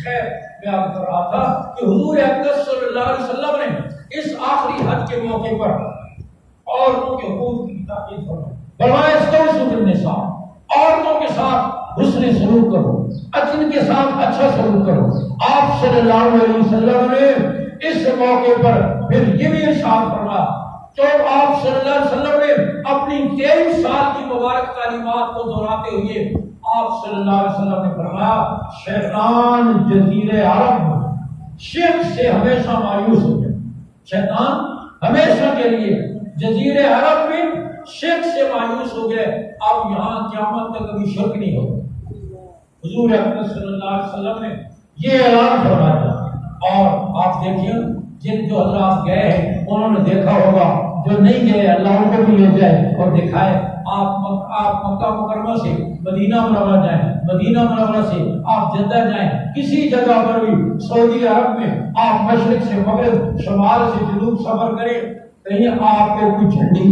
خیر میں آپ کر رہا تھا کہ حضور اقدس صلی اللہ علیہ وسلم نے اس آخری حج کے موقع پر عورتوں کے حقوق کی تاکید فرمائی. فرمایا استوصوا بالنساء، عورتوں کے ساتھ حسن سلوک کرو، ان کے ساتھ اچھا سلوک کرو. آپ صلی اللہ علیہ وسلم نے اس موقع پر پھر یہ بھی ارشاد فرمایا، تو آپ صلی اللہ علیہ وسلم نے اپنی 23 سال کی مبارک تعلیمات کو دہراتے ہوئے آپ صلی اللہ علیہ وسلم نے فرمایا شیطان جزیرے عرب شرک سے ہمیشہ مایوس ہو گیا. شیطان ہمیشہ کے لیے جزیرے عرب میں شرک سے مایوس ہو گئے. اب یہاں قیامت تک کبھی شرک نہیں ہوگا. حضور اکرم صلی اللہ علیہ وسلم نے یہ اعلان فرمایا. اور آپ دیکھیے جن جو حضرات گئے ہیں انہوں نے دیکھا ہوگا، جو نہیں گئے اللہ ان کو بھی لے جائے اور دکھائے. آپ مکہ مکرمہ سے مدینہ منورہ جائیں، مدینہ منورہ سے آپ جدہ جائیں، کسی جگہ پر بھی سعودی عرب میں آپ مشرق سے مغرب شمال سے جنوب سفر کریں، کہیں آپ کو کوئی جھنڈی،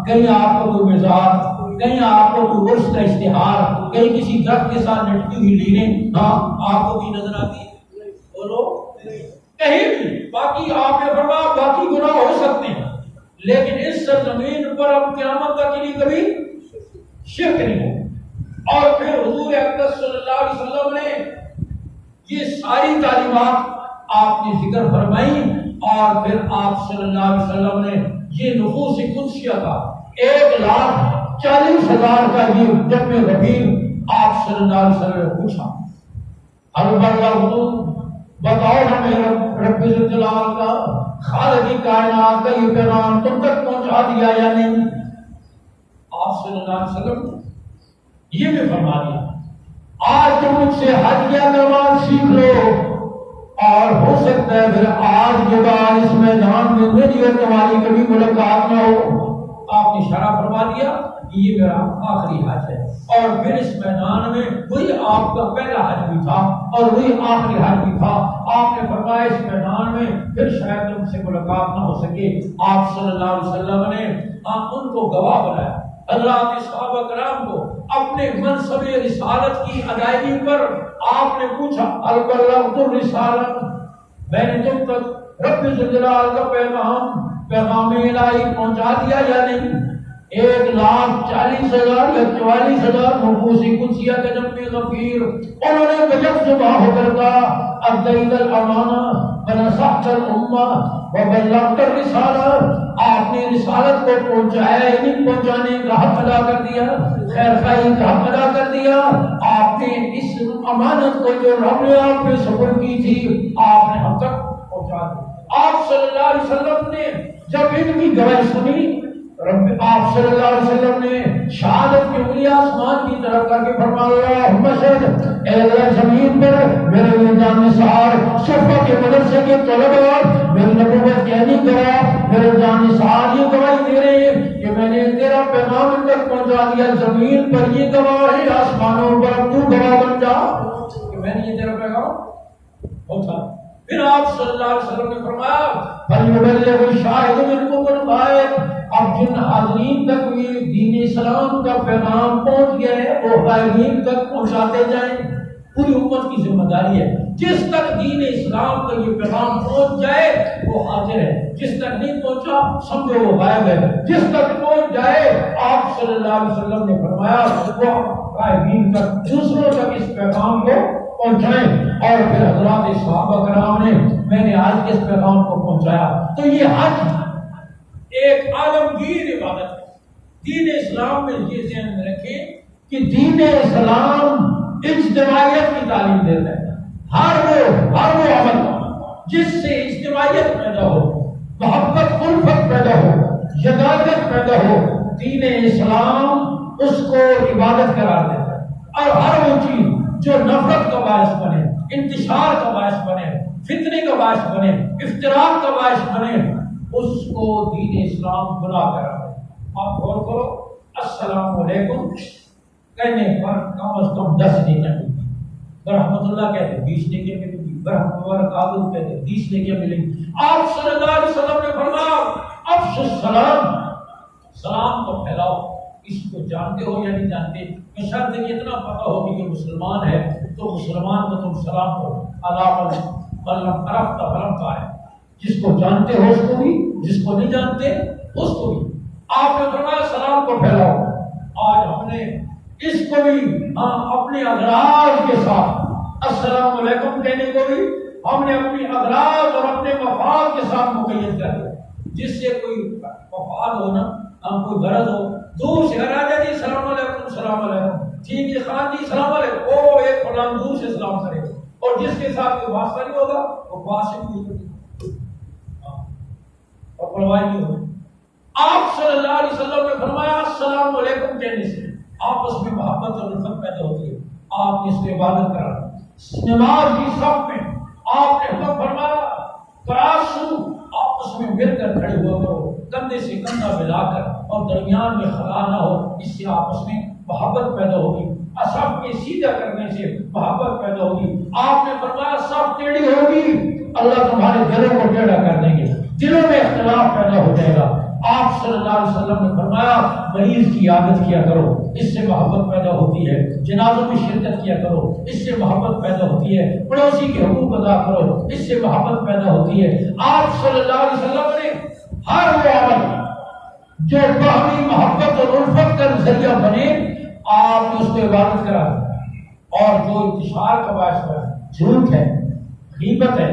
کہیں آپ کو کوئی مزار، کہیں آپ کو کوئی عرس کا اشتہار، کہیں کسی درخت کے ساتھ لٹکی ہوئی لیریں آپ کو بھی نظر آتی ہے؟ بولو کہیں بھی. باقی آپ نے فرمایا باقی گناہ ہو سکتے ہیں لیکن اس سرزمین پر اب قیامت تک کے لیے کبھی شرک نہیں ہو. اور پھر حضور اقدس صلی اللہ علیہ وسلم نے یہ ساری تعلیمات آپ نے ذکر فرمائی. اور پھر آپ صلی اللہ علیہ وسلم نے یہ نفوس قدسیہ کا 1,40,000 کا یہ جب غفیر آپ صلی اللہ علیہ وسلم نے پوچھا، بتاؤ ہمیں رب الجلال کا خالق کائنات کا یہ پیغام تم تک پہنچا دیا یا نہیں؟ آپ صلی اللہ علیہ وسلم یہ بھی فرما دیا آج تم مجھ سے حج یا نماز سیکھ لو اور ہو سکتا ہے پھر آج کے بعد اس میدان میں میری اور تمہاری کبھی ملاقات نہ ہو. آپ نے اشارہ فرما دیا کہ یہ میرا آخری حج ہے. اور پھر اس میدان میں وہی آپ کا پہلا حج بھی تھا اور وہی آخری حج بھی تھا. آپ نے فرمایا اس میدان میں پھر شاید تم سے ملاقات نہ ہو سکے. آپ صلی اللہ علیہ وسلم نے ان کو گواہ بنایا، حضرات صحابہ کرام کو اپنے منصب رسالت کی ادائیگی پر. آپ نے پوچھا البلغت الرسالۃ، میں نے تم تک رب الجلال کا پیغام الہی پہنچا دیا یا نہیں؟ 1,40,000 یا 44,000 نفوس قدسیہ کا جب غفیر انہوں نے بجب زباں ہو کر کہا ادیت الامانہ ونصحت الامہ وبلغت الرسالہ. آپ نے رسالت کو پہنچایا، یعنی پہنچانے کا حق ادا کر دیا، خیر خواہی کا حق ادا کر دیا. آپ نے اس امانت کو جو رب نے آپ پہ سپرد کی تھی آپ نے ہم تک پہنچا دی. آپ صلی اللہ علیہ وسلم نے جب ان کی گواہی سنی، آپ صلی اللہ علیہ وسلم نے شہادت کی انگلی آسمان کی طرف کر کے فرمایا اللہم اشہد، اے اللہ زمین پر میرے لیے جان نثار صفہ کے مدرسے کے طلباء میری نبوت کہنی گواہ، میرے جان نثار یہ گواہی دے رہے ہیں کہ میں نے تیرا پیغام ان تک پہنچا دیا. زمین پر یہ گواہ ہے، آسمانوں پر تو گواہ بن جا کہ میں نے یہ تیرا پیغام پہنچا. پھر آپ صلی اللہ علیہ وسلم نے فرمایا فَلْيُبَلِّغِ الشَّاهِدُ مِنْكُمُ الْغَائِبَ. اب جن حاضرین تک یہ دین اسلام کا پیغام پہنچ گیا ہے وہ غائبین تک پہنچاتے جائیں. پوری امت کی ذمہ داری ہے. جس تک دین اسلام کا یہ پیغام پہنچ جائے وہ حاضر ہے، جس تک نہیں پہنچا سمجھو وہ غائب ہے. جس تک پہنچ جائے آپ صلی اللہ علیہ وسلم نے فرمایا وہ غائبین تک دوسروں تک اس پیغام کو پہنچائیں. اور پھر حضرات صحابہ کرام نے میں نے آج کے اس پیغام کو پہنچایا. تو یہ حج ایک عالمگیر عبادت ہے. دین اسلام میں یہ ذہن میں رکھیں کہ دین اسلام اجتماعیت کی تعلیم دیتا ہے. ہر وہ عمل جس سے اجتماعیت پیدا ہو، محبت الفت پیدا ہو، یگانت پیدا ہو، دین اسلام اس کو عبادت قرار دیتا ہے. اور ہر وہ چیز جو نفرت کا باعث بنے، انتشار کا باعث بنے، فتنے کا باعث بنے، افتراق کا باعث بنے، اس کو دین اسلام گناہ قرار ہے. آپ غور کرو السلام علیکم کہنے پر کم از کم 10 نیکیاں ملیں. برحمت اللہ کہتے ہیں 20 نیکیاں ملیں گی، برحمت اللہ کہتے ہیں 30 نیکیاں ملیں گی. آپ صلی اللہ علیہ وسلم نے فرمایا افشوا السلام، سلام کو پھیلاؤ. اس کو جانتے ہو یا نہیں جانتے، بشرط کہ اتنا پتہ ہو کہ یہ مسلمان ہے تو مسلمان کو تم سلام کرو، علام فلم کا ہے، جس کو جانتے ہو اس کو بھی، جس کو نہیں جانتے اس کو بھی۔ آپ نے فرمایا سلام کو پھیلاؤ۔ آج ہم نے اس کو بھی اپنے اغراض کے ساتھ السلام علیکم کہنے کو بھی ہم نے اپنی اغراض اور اپنے مفاد کے ساتھ مقید کر دیا۔ جس سے کوئی مفاد ہو نا، کوئی غرض ہو، دور سے راجا جی السلام علیکم، السلام علیکم، ٹھیک ہے خان جی السلام علیکم، او ایک فلان دور سے سلام کرے گا، اور جس کے ساتھ کوئی واسطہ نہیں ہوگا وہ پاس ہی نہیں ہوگا اور پرواہ نہیں ہوگی۔ آپ صلی اللہ علیہ وسلم نے فرمایا السلام علیکم کہنے سے آپس میں محبت اور الفت پیدا ہوتی ہے۔ آپ نے اس کی عبادت کرا، نماز کی صف میں آپ نے حکم فرمایا تراشو، آپس میں مل کر کھڑے ہوا کرو، کندھے سے کندھا ملا کر، اور درمیان میں خلا نہ ہو، اس سے آپس میں محبت پیدا ہوگی۔ صف کے سیدھا کرنے سے محبت پیدا ہوگی۔ آپ نے فرمایا صف ٹیڑھی ہوگی، اللہ تمہارے دلوں کو ٹیڑھا کر دیں گے، دلوں میں اختلاف پیدا ہو جائے گا۔ آپ صلی اللہ علیہ وسلم نے فرمایا مریض کی عادت کیا کرو، اس سے محبت پیدا ہوتی ہے، جنازوں میں شرکت کیا کرو، اس سے محبت پیدا ہوتی ہے، پڑوسی کے حقوق ادا کرو، اس سے محبت پیدا ہوتی ہے۔ آپ صلی اللہ علیہ وسلم نے ہر وہ عمل جو باہمی محبت اور الفت کا ذریعہ بنے، آپ نے اس کو عبادت کرا، اور جو انتشار کا باعث ہے، جھوٹ ہے، غیبت ہے،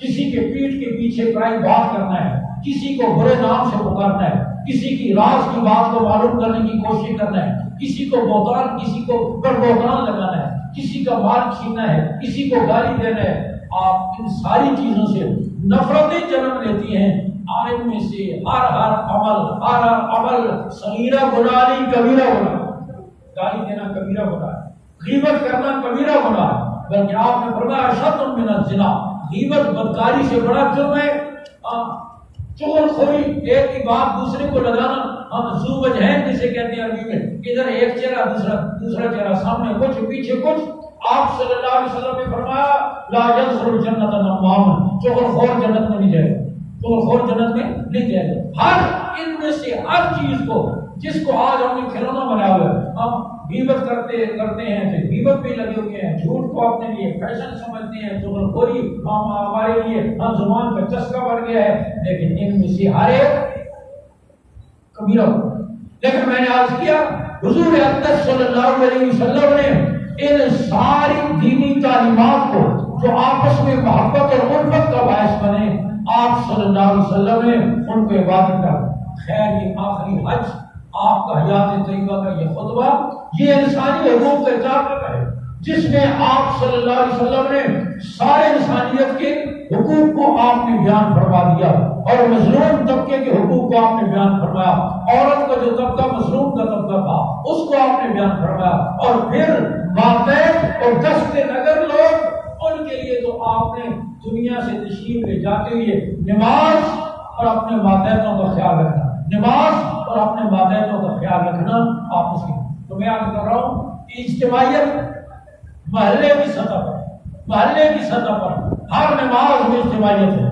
کسی کے پیٹھ کے پیچھے برائی بات کرنا ہے، کسی کو برے نام سے پکارنا ہے، کسی کی راز کی بات کو معلوم کرنے کی کوشش کرنا ہے، کسی کو بہتان، کسی کو بہتان لگانا ہے، کسی کا مال چھیننا ہے، کسی کو گالی دینا ہے، آپ ان ساری چیزوں سے نفرتیں جنم لیتی ہیں۔ ان میں سے ہر عمل صغیرہ گناہ نہیں، کبیرہ گناہ۔ گالی دینا کبیرہ گناہ ہے، غیبت کرنا کبیرہ گناہ ہے، بلکہ آپ نے فرمایا اشد من الزنا، غیبت بدکاری سے بڑا جرم ہے۔ چغل خوری، ایک کی بات دوسرے کو لگانا، ہم ذو وجہین جسے کہتے ہیں عربی میں، ادھر ایک چہرہ دوسرا چہرہ، سامنے کچھ پیچھے کچھ۔ آپ صلی اللہ علیہ وسلم نے فرمایا لا يدخل الجنت نمام، چغل خور جنت میں نہیں جائے گا، چغل خور جنت میں نہیں جائے گا۔ ہر ان میں سے ہر چیز کو، جس کو آج ہم نے کھلونا بنایا ہوا ہے، ہم غیبت کرتے ہیں، پھر غیبت پہ لگے ہوئے ہیں، جھوٹ کو اپنے لیے فیشن سمجھتے ہیں، چغل خوری ہمارے لیے زبان کا چسکا بڑھ گیا ہے، لیکن ان میں سے ہر ایک کبیرہ ہو۔ لیکن میں نے عرض کیا حضور اقدس صلی اللہ علیہ وسلم نے ان ساری دینی تعلیمات کو جو آپس میں محبت اور الفت کا باعث بنے، آپ صلی اللہ علیہ وسلم نے ان کو عبادت کا۔ خیر یہ آخری حج، آپ کا حیات طیبہ کا یہ خطبہ، یہ انسانی حقوق کا چارٹر ہے، جس میں آپ صلی اللہ علیہ وسلم نے سارے انسانیت کے حقوق کو آپ نے بیان فرما دیا، اور مظلوم طبقے کے حقوق کو آپ نے بیان فرمایا، عورت کا جو طبقہ مظلوم کا طبقہ تھا اس کو آپ نے بیان فرمایا، اور پھر ماتحت اور دست نگر لوگ، ان کے لیے تو آپ نے دنیا سے تشریف لے جاتے ہوئے نماز اور اپنے ماتحتوں کا خیال رکھنا، نماز اور اپنے ماتحتوں کا خیال رکھنا آپ اس کی۔ تو میں عرض کر رہا ہوں اجتماعیت محلے کی سطح پر ہر نماز میں اجتماعیت ہے،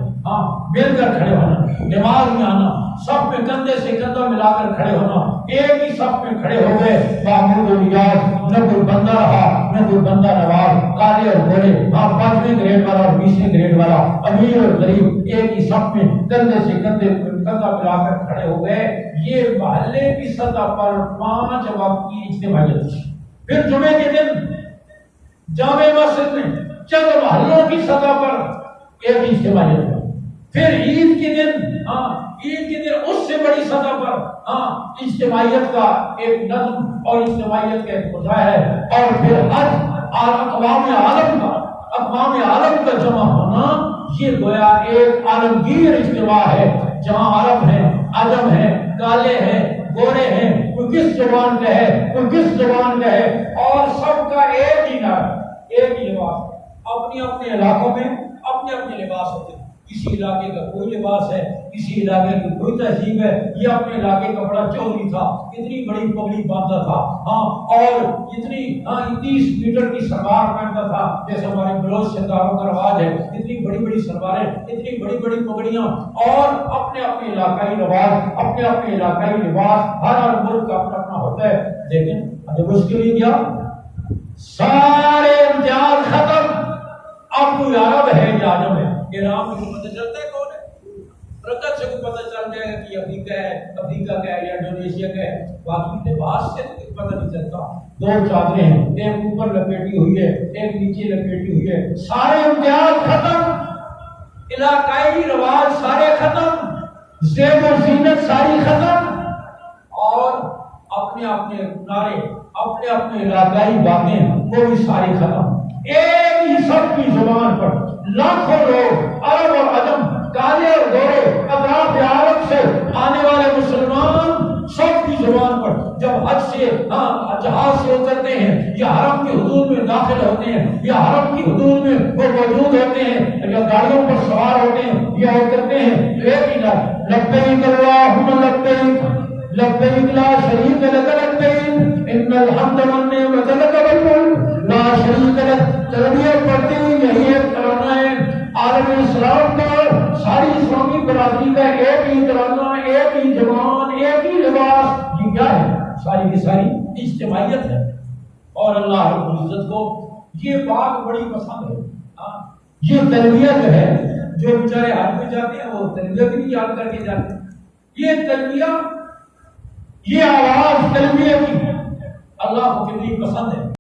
مل کر کھڑے ہونا، نماز میں آنا، سب میں کندھے سے کندھا ملا کر کھڑے ہونا، ایک ہی سب میں کھڑے ہو گئے، باقی نہ کوئی بندہ رہا نہ کوئی بندہ نواز، کالے اور گورے، 5ویں گریڈ والا اور 20ویں گریڈ والا، امیر اور غریب، ایک ہی سب میں کندھے سے کندھا ملا کر کھڑے ہو گئے۔ یہ محلے کی سطح پر 5 وقت کی اجتماعیت۔ پھر جمعے کے دن جامع مسجد میں چند محلوں کی سطح پر ایک اجتماعیت ہے۔ پھر عید کے دن اس سے بڑی سطح پر اجتماعیت کا ایک نظم اور اجتماعیت کا ایک مظاہرہ ہے، اور پھر حج اقوام عالم کا جمع ہونا، یہ گویا ایک عالمگیر اجتماع ہے، جہاں عرب ہیں، عجم ہیں، کالے ہیں، گورے ہیں، کوئی کس زبان کا ہے، کوئی کس زبان کا ہے، اور سب کا ایک ہی نام، ایک ہی لباس۔ اپنے اپنے علاقوں میں اپنے اپنے لباس ہوتے ہیں، کسی علاقے کا کوئی لباس ہے، کسی علاقے کی کوئی تہذیب ہے، یہ اپنے علاقے کا بڑا چوری تھا، اتنی بڑی پگڑی باندھتا تھا، اور اتنی 30 میٹر کی سلوار پہنتا تھا، جیسے ہمارے بلوچ سرداروں کا رواج ہے، اتنی بڑی بڑی سلواریں، اتنی بڑی بڑی پگڑیاں، اور اپنے اپنے علاقائی رواج، اپنے اپنے علاقائی لباس، ہر ملک کا اپنا اپنا ہوتا ہے۔ لیکن جب اس کے لیے کیا سارے امتیاز ختم. اب کوئی عرب ہے یا عجم ہے، ایران کو پتہ چلتا ہے کون ہے؟ رکعت سے کو پتہ چل جائے گا کہ افریقہ کا ہے یا انڈونیشیا کا ہے. باقی لباس سے پتہ نہیں چلتا. دو چادریں ہیں، ایک اوپر لپیٹی ہوئی ہے، ایک نیچے لپیٹی ہوئی ہے. سارے امتیاز ختم، علاقائی رواج سارے ختم، زیب و زینت ساری ختم، اور اپنے اپنے نعرے، اپنے اپنے علاقائی باتیں وہ بھی ساری ختم. ایک ہی سب کی زبان پر لاکھوں لوگ، عرب اور عجم، کالے اور گورے، اطراف عالم سے آنے والے مسلمان، سب کی زبان پر جب حج سے جہاز سے اترتے ہیں یا حرم کی حدود میں داخل ہوتے ہیں یا حرم کی حدود میں وہ موجود ہوتے ہیں یا گاڑیوں پر سوار ہوتے ہیں یا اترتے ہیں، ایک ہی لفظ لبیک اللہم لبیک لبیک لا شریک لک لبیک ان الحمد والنعمت لک والملک لا شریک لک. تلبیہ پڑھتے ہوئے یہی ایک ترانہ ہے عالم اسلام کا، ساری اسلامی برادری کا ایک ہی ترانہ، ایک ہی زبان، ایک ہی لباس. یہ کیا ہے؟ ساری کی ساری اجتماعیت ہے. اور اللہ رب العزت کو یہ بات بڑی پسند ہے. یہ تلبیہ جو ہے، جو بیچارے حج میں جاتے ہیں وہ تلبیہ بھی یاد کر کے جاتے ہیں. یہ تلبیہ، یہ آواز تلبیہ کی اللہ کو کتنی پسند ہے.